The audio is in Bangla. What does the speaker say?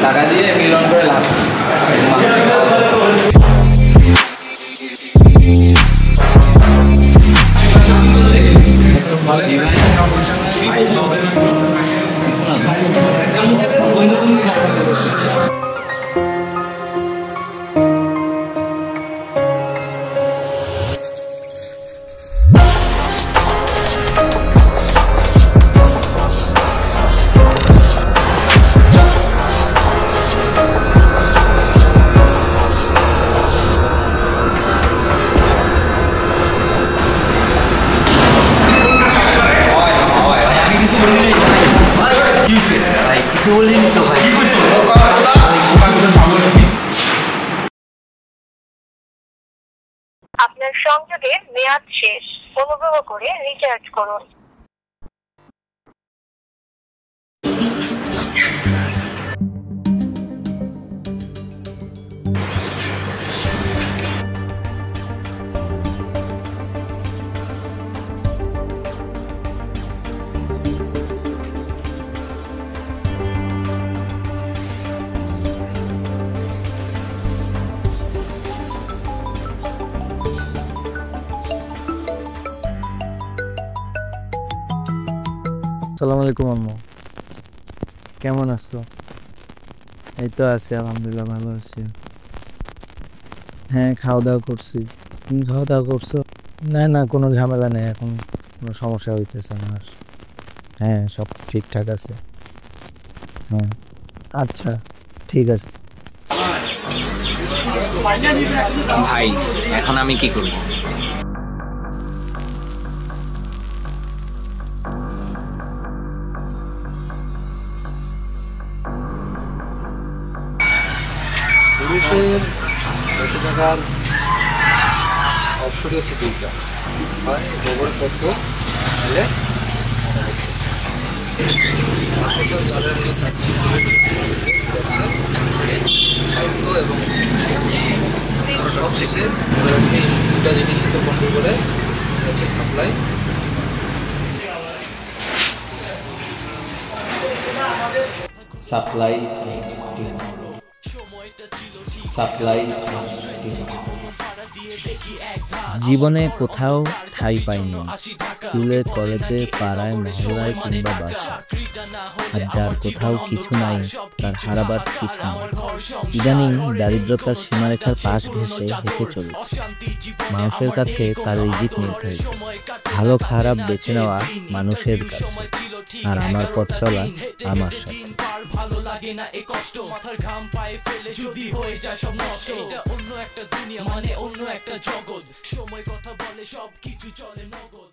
টাকা দিয়ে মিলন করে লাভ। আপনার সংযোগের মেয়াদ শেষ, অনুগ্রহ করে রিচার্জ করুন। আসসালামু আলাইকুম আম্মু, কেমন আছো? এই তো আছি আলহামদুলিল্লাহ, ভালো আছি। হ্যাঁ, খাওয়া দাওয়া করছি। তুমি খাওয়া দাওয়া করছো? না না, কোনো ঝামেলা নেই, এখন কোনো সমস্যা হইতেছে না আর। হ্যাঁ, সব ঠিকঠাক আছে। হ্যাঁ আচ্ছা, ঠিক আছে। ভাই এখন আমি কি করব? পুরুষের বেঁচে থাকার অপশনই হচ্ছে দুইটা, হয় গোবর তত্ত্ব নাহলে এবং সব শেষে দুটা জিনিসই তো বন্ধ করে হচ্ছে সাপ্লাই। সাপ্লাই সাপ্লাই জীবনে কোথাও ঠাঁই পাইনি, স্কুলে কলেজে পাড়ায় মহল্লায় কিংবা বাসা। আর যার কোথাও কিছু নাই তার হারাবার কিছু নেই। ইদানিং দারিদ্রতার সীমারেখার পাশ ঘেঁষে হেঁটে চলেছে। মানুষের কাছে তার রিজিক নির্ধারিত, ভালো খারাপ বেছে নেওয়া মানুষের কাছে, আর আমার পথ চলা আমার সাথে। ভালো লাগে না এই কষ্ট, মাথার ঘাম পায়ে ফেলে যদি হয়ে যায় সব নষ্ট। এটা অন্য একটা দুনিয়া, মানে অন্য একটা জগৎ, সময় কথা বলে সব কিছু চলে নগদ।